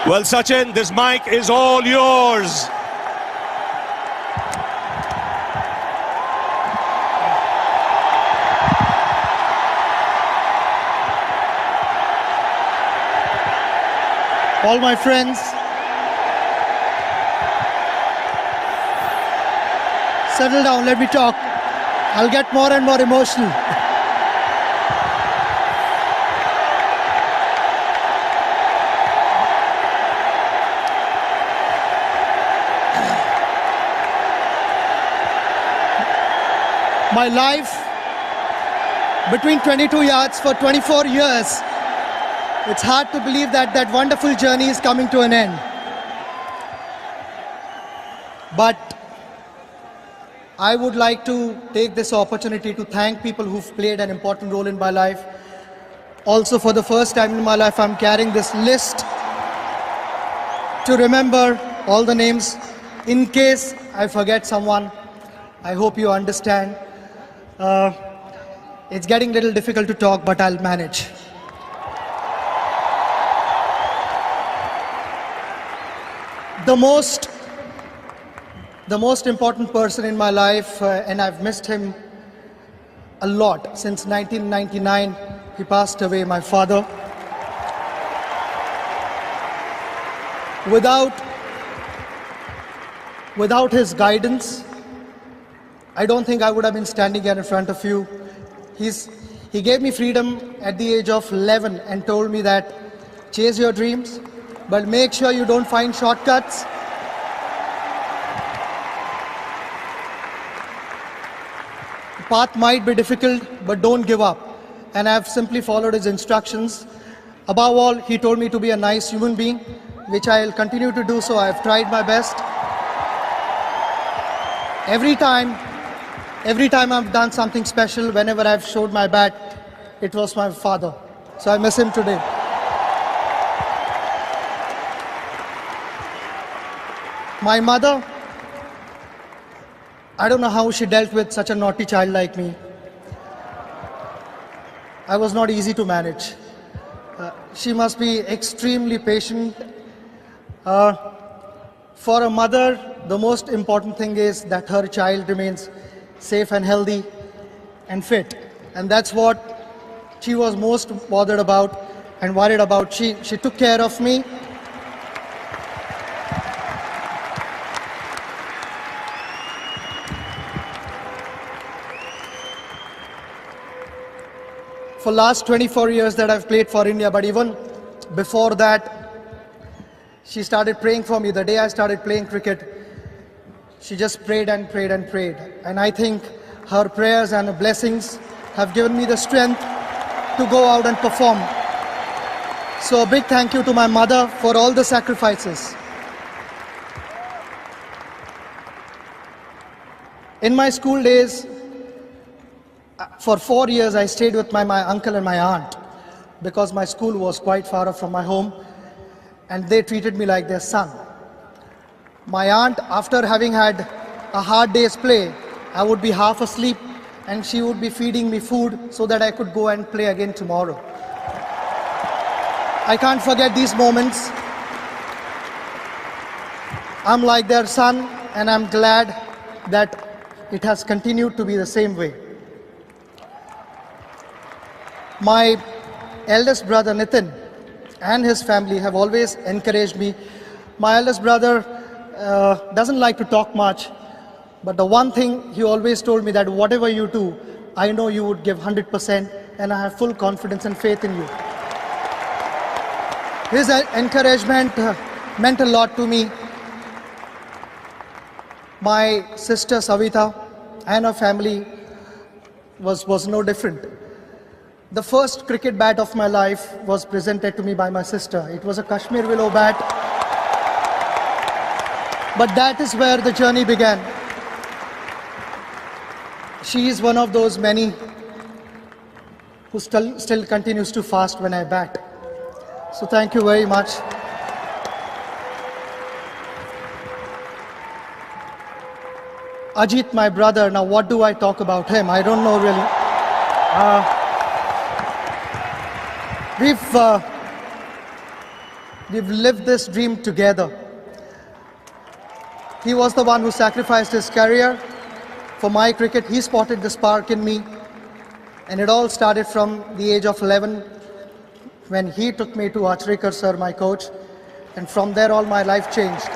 Well, Sachin, this mic is all yours. All my friends, settle down, let me talk. I'll get more and more emotional. My life between 22 yards for 24 years. It's hard to believe that that wonderful journey is coming to an end. But I would like to take this opportunity to thank people who've played an important role in my life. Also, for the first time in my life, I'm carrying this list to remember all the names. In case I forget someone, I hope you understand. It's getting a little difficult to talk, but I'll manage. The most important person in my life, and I've missed him a lot. Since 1999, he passed away, my father. Without his guidance, I don't think I would have been standing here in front of you. He gave me freedom at the age of 11 and told me that chase your dreams, but make sure you don't find shortcuts. The path might be difficult, but don't give up. And I've simply followed his instructions. Above all, he told me to be a nice human being, which I'll continue to do so. I've tried my best. Every time I've done something special, whenever I've showed my bat, it was my father. So I miss him today. My mother, I don't know how she dealt with such a naughty child like me. I was not easy to manage. She must be extremely patient. For a mother, the most important thing is that her child remains safe and healthy and fit. And that's what she was most bothered about and worried about. She took care of me. For last 24 years that I've played for India, but even before that, she started praying for me. The day I started playing cricket, she just prayed and prayed and prayed. And I think her prayers and blessings have given me the strength to go out and perform. So a big thank you to my mother for all the sacrifices. In my school days, for 4 years, I stayed with my uncle and my aunt because my school was quite far off from my home, and they treated me like their son. My aunt, after having had a hard day's play, I would be half asleep and she would be feeding me food so that I could go and play again tomorrow. I can't forget these moments. I'm like their son, and I'm glad that it has continued to be the same way. My eldest brother Natun and his family have always encouraged me. My eldest brother doesn't like to talk much, but the one thing he always told me that whatever you do, I know you would give 100%, and I have full confidence and faith in you. His encouragement meant a lot to me. My sister Savita and her family was no different. The first cricket bat of my life was presented to me by my sister. It was a Kashmir willow bat. But that is where the journey began. She is one of those many who still continues to fast when I bat. So thank you very much. Ajit, my brother, now what do I talk about him? I don't know really. We've lived this dream together. He was the one who sacrificed his career for my cricket. He spotted the spark in me. And it all started from the age of 11 when he took me to Achrikar sir, my coach. And from there, all my life changed.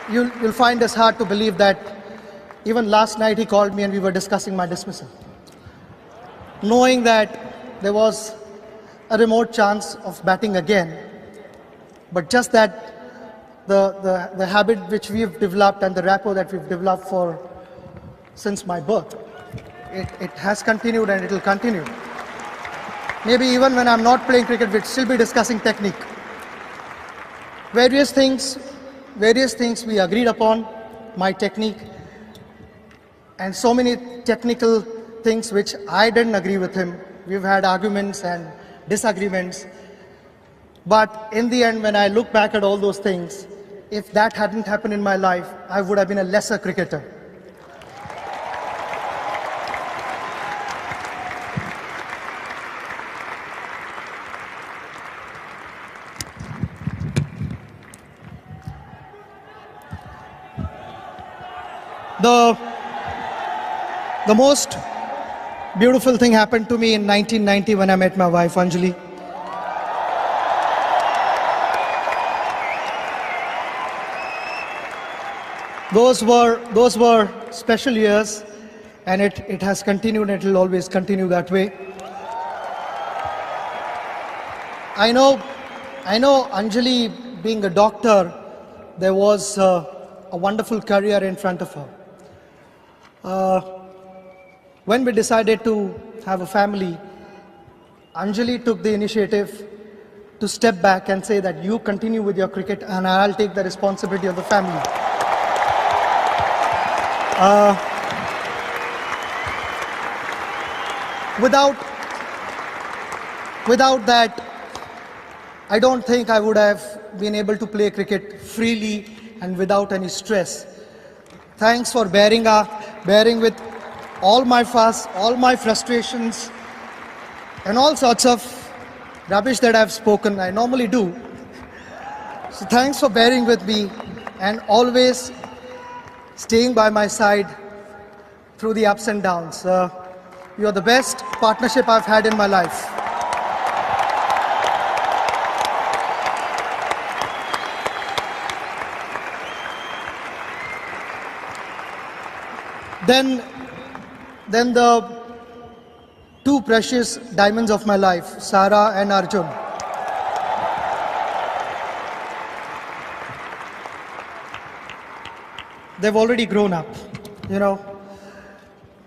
You'll find this hard to believe that even last night he called me and we were discussing my dismissal. Knowing that there was a remote chance of batting again, but just that the habit which we've developed and the rapport that we've developed since my birth, it has continued and it will continue. Maybe even when I'm not playing cricket, we'll still be discussing technique. Various things we agreed upon, my technique, and so many technical things which I didn't agree with him. We've had arguments and disagreements. But in the end, when I look back at all those things, if that hadn't happened in my life, I would have been a lesser cricketer. The most beautiful thing happened to me in 1990 when I met my wife, Anjali. Those were special years, and it has continued and it will always continue that way. I know Anjali, being a doctor, there was a wonderful career in front of her. When we decided to have a family, Anjali took the initiative to step back and say that you continue with your cricket and I'll take the responsibility of the family. Without that, I don't think I would have been able to play cricket freely and without any stress. Thanks for bearing with all my fuss, all my frustrations, and all sorts of rubbish that I've spoken. I normally do. So thanks for bearing with me and always staying by my side through the ups and downs. You're the best partnership I've had in my life. Then the two precious diamonds of my life, Sara and Arjun. They've already grown up, you know.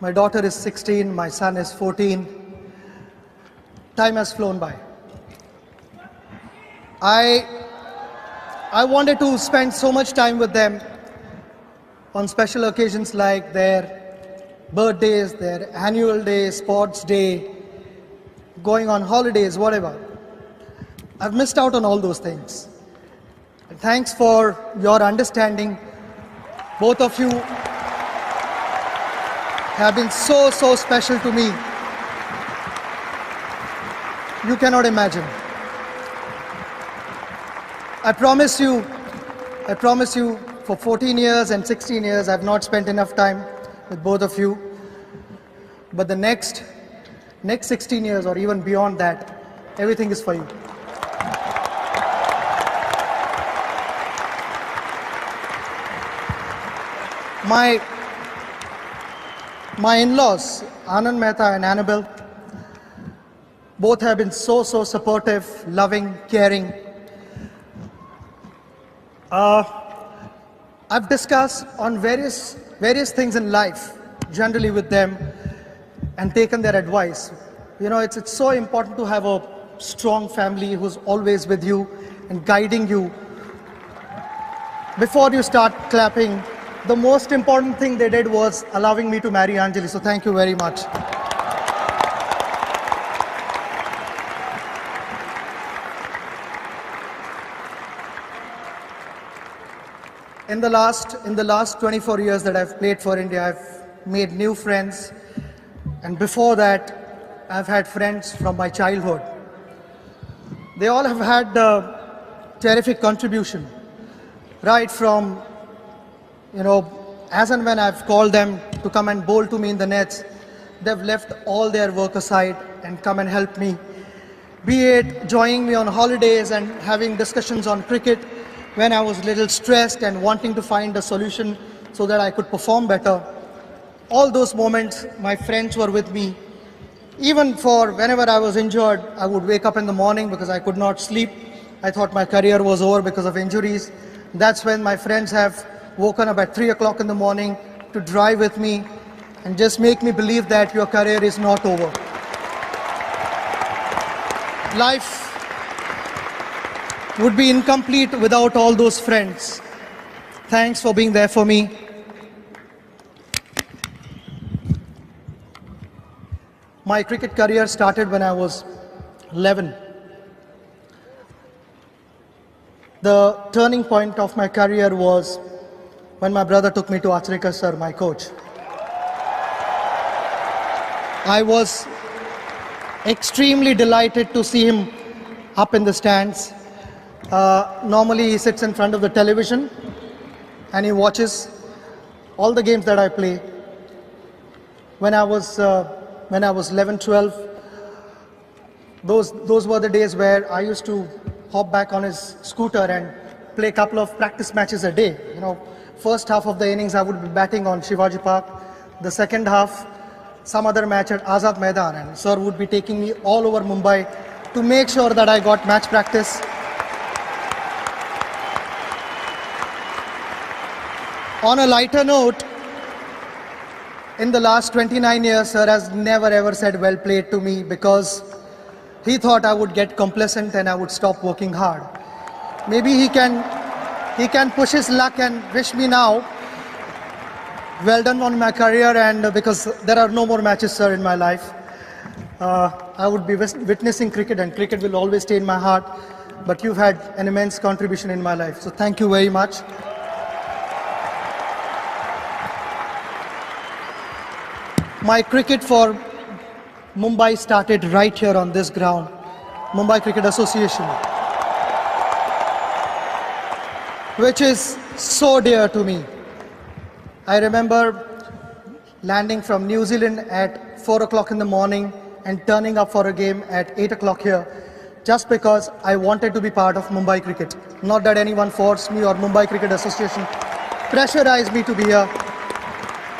My daughter is 16, my son is 14. Time has flown by. I wanted to spend so much time with them on special occasions like their birthdays, their annual day, sports day, going on holidays, whatever. I've missed out on all those things. And thanks for your understanding. Both of you have been so special to me. You cannot imagine. I promise you, for 14 years and 16 years, I've not spent enough time with both of you. But the next 16 years or even beyond that, everything is for you. My in-laws, Anand Mehta and Annabelle, both have been so supportive, loving, caring. I've discussed on various things in life, generally with them, and taken their advice. You know, it's so important to have a strong family who's always with you and guiding you. Before you start clapping, the most important thing they did was allowing me to marry Anjali. So thank you very much. In the last 24 years that I've played for India, I've made new friends. And before that, I've had friends from my childhood. They all have had terrific contribution, right from, as and when I've called them to come and bowl to me in the nets, they've left all their work aside and come and help me. Be it joining me on holidays and having discussions on cricket when I was a little stressed and wanting to find a solution so that I could perform better. All those moments, my friends were with me. Even for whenever I was injured, I would wake up in the morning because I could not sleep. I thought my career was over because of injuries. That's when my friends have woken up at 3 o'clock in the morning to drive with me and just make me believe that your career is not over. Life would be incomplete without all those friends. Thanks for being there for me. My cricket career started when I was 11. The turning point of my career was when my brother took me to Achrikar sir, my coach. I was extremely delighted to see him up in the stands. Normally he sits in front of the television and he watches all the games that I play. When I was 11, 12, those were the days where I used to hop back on his scooter and play a couple of practice matches a day. First half of the innings I would be batting on Shivaji Park. The second half, some other match at Azad Maidan, and sir would be taking me all over Mumbai to make sure that I got match practice. On a lighter note, in the last 29 years, sir has never ever said well played to me because he thought I would get complacent and I would stop working hard. Maybe he can push his luck and wish me now well done on my career, and because there are no more matches, sir, in my life. I would be witnessing cricket and cricket will always stay in my heart, but you've had an immense contribution in my life. So thank you very much. My cricket for Mumbai started right here on this ground, Mumbai Cricket Association, which is so dear to me. I remember landing from New Zealand at 4 o'clock in the morning and turning up for a game at 8 o'clock here, just because I wanted to be part of Mumbai cricket. Not that anyone forced me or Mumbai Cricket Association pressurized me to be here.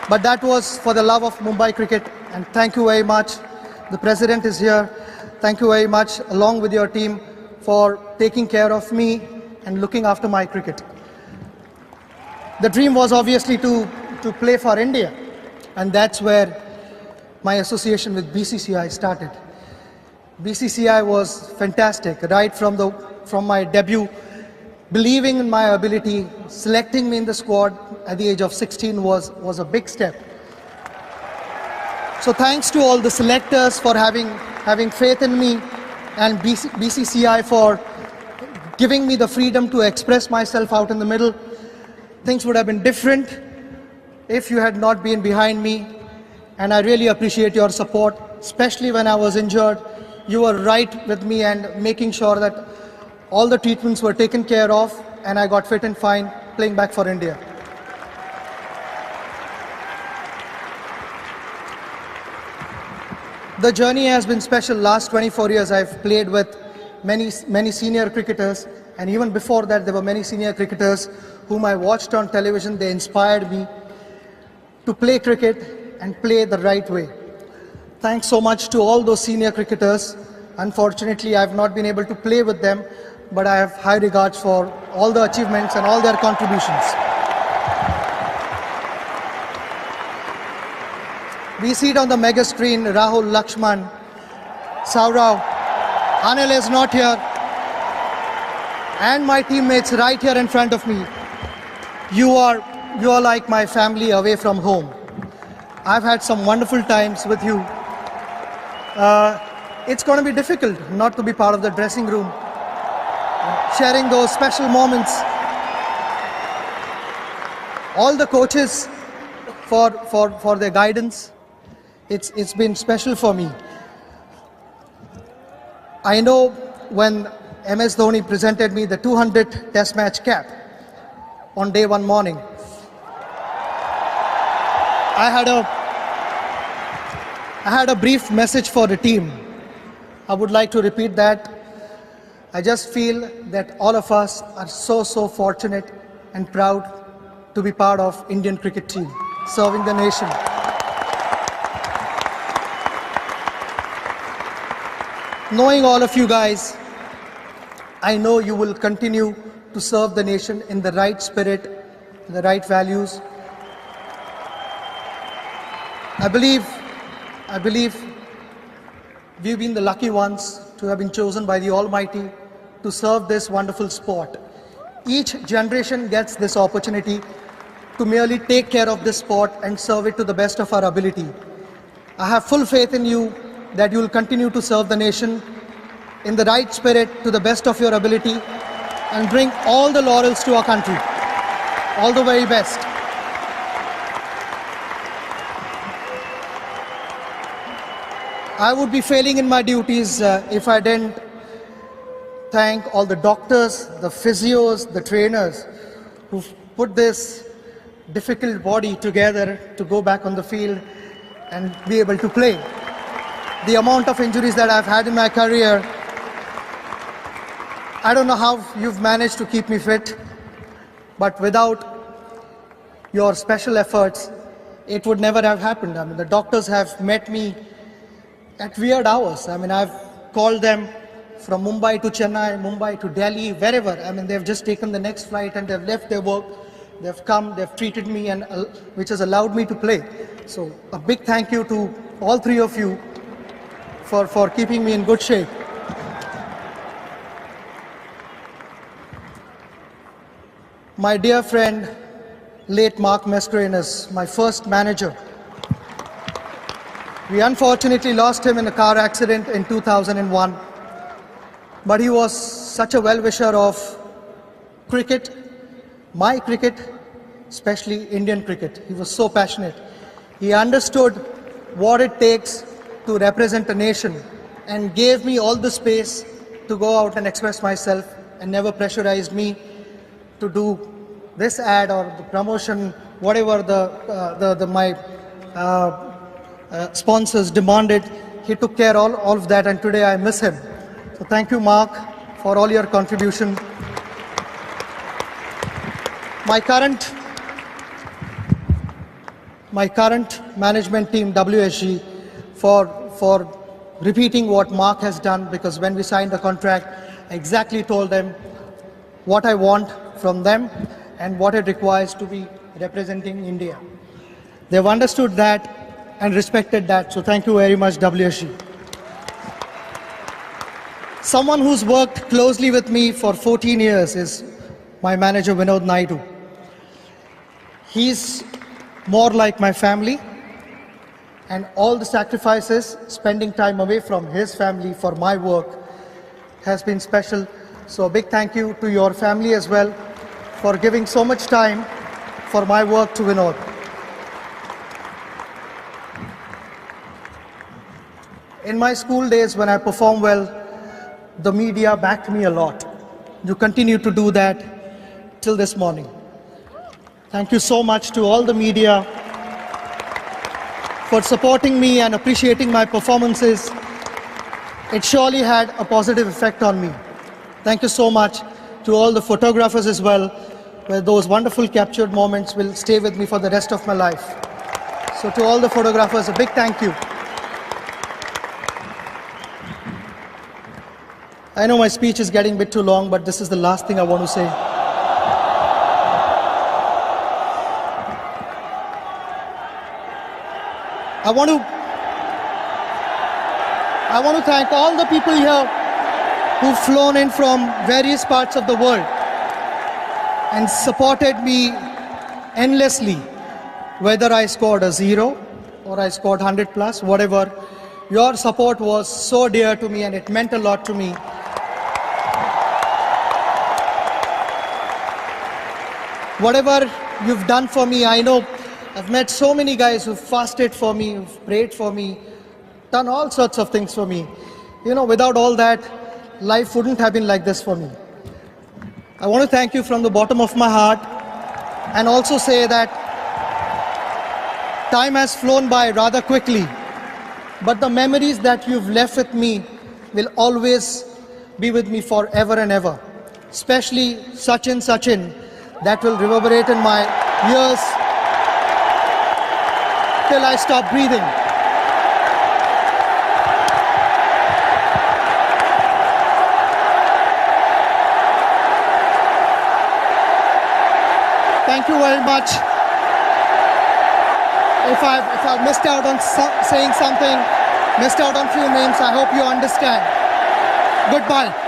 But that was for the love of Mumbai cricket, and thank you very much. The president is here. Thank you very much, along with your team, for taking care of me and looking after my cricket. The dream was obviously to play for India, and that's where my association with BCCI started. BCCI was fantastic, right from my debut. Believing in my ability, selecting me in the squad at the age of 16 was a big step. So thanks to all the selectors for having faith in me, and BCCI for giving me the freedom to express myself out in the middle. Things would have been different if you had not been behind me, and I really appreciate your support, especially when I was injured. You were right with me and making sure that all the treatments were taken care of, and I got fit and fine playing back for India. The journey has been special. Last 24 years I've played with many senior cricketers, and even before that there were many senior cricketers whom I watched on television. They inspired me to play cricket and play the right way. Thanks so much to all those senior cricketers. Unfortunately, I've not been able to play with them, but I have high regards for all the achievements and all their contributions. We see it on the mega screen, Rahul, Lakshman, Saurav, Anil is not here, and my teammates right here in front of me. You are like my family away from home. I've had some wonderful times with you. It's going to be difficult not to be part of the dressing room, sharing those special moments. All the coaches for their guidance. It's been special for me. I know when MS Dhoni presented me the 200 Test match cap on day one morning, I had a brief message for the team. I would like to repeat that. I just feel that all of us are so fortunate and proud to be part of Indian cricket team, serving the nation. Knowing all of you guys, I know you will continue to serve the nation in the right spirit, the right values. I believe we've been the lucky ones to have been chosen by the Almighty to serve this wonderful sport. Each generation gets this opportunity to merely take care of this sport and serve it to the best of our ability. I have full faith in you that you will continue to serve the nation in the right spirit to the best of your ability and bring all the laurels to our country. All the very best. I would be failing in my duties if I didn't thank all the doctors, the physios, the trainers who've put this difficult body together to go back on the field and be able to play. The amount of injuries that I've had in my career, I don't know how you've managed to keep me fit, but without your special efforts, it would never have happened. I mean, the doctors have met me at weird hours. I mean, I've called them from Mumbai to Chennai, Mumbai to Delhi, wherever. I mean, they've just taken the next flight and they've left their work. They've come, they've treated me, and which has allowed me to play. So a big thank you to all three of you for keeping me in good shape. My dear friend, late Mark Mascarenhas, my first manager. We unfortunately lost him in a car accident in 2001. But he was such a well-wisher of cricket, my cricket, especially Indian cricket. He was so passionate. He understood what it takes to represent a nation and gave me all the space to go out and express myself and never pressurized me to do this ad or the promotion, whatever my sponsors demanded. He took care of all of that, and today I miss him. So thank you, Mark, for all your contribution. My current management team, WSG, for repeating what Mark has done, because when we signed the contract, I exactly told them what I want from them and what it requires to be representing India. They've understood that and respected that, so thank you very much, WSG. Someone who's worked closely with me for 14 years is my manager, Vinod Naidu. He's more like my family, and all the sacrifices, spending time away from his family for my work has been special. So a big thank you to your family as well for giving so much time for my work to Vinod. In my school days, when I performed well, the media backed me a lot. You continue to do that till this morning. Thank you so much to all the media for supporting me and appreciating my performances. It surely had a positive effect on me. Thank you so much to all the photographers as well, where those wonderful captured moments will stay with me for the rest of my life. So to all the photographers, a big thank you. I know my speech is getting a bit too long, but this is the last thing I want to say. I want to thank all the people here who've flown in from various parts of the world and supported me endlessly, whether I scored a 0 or I scored 100 plus, whatever. Your support was so dear to me and it meant a lot to me. Whatever you've done for me, I know I've met so many guys who've fasted for me, who've prayed for me, done all sorts of things for me. You know, without all that, life wouldn't have been like this for me. I want to thank you from the bottom of my heart and also say that time has flown by rather quickly, but the memories that you've left with me will always be with me forever and ever. Especially Sachin, that will reverberate in my ears till I stop breathing. Thank you very much. If I've missed out on saying something, missed out on few names, I hope you understand. Goodbye.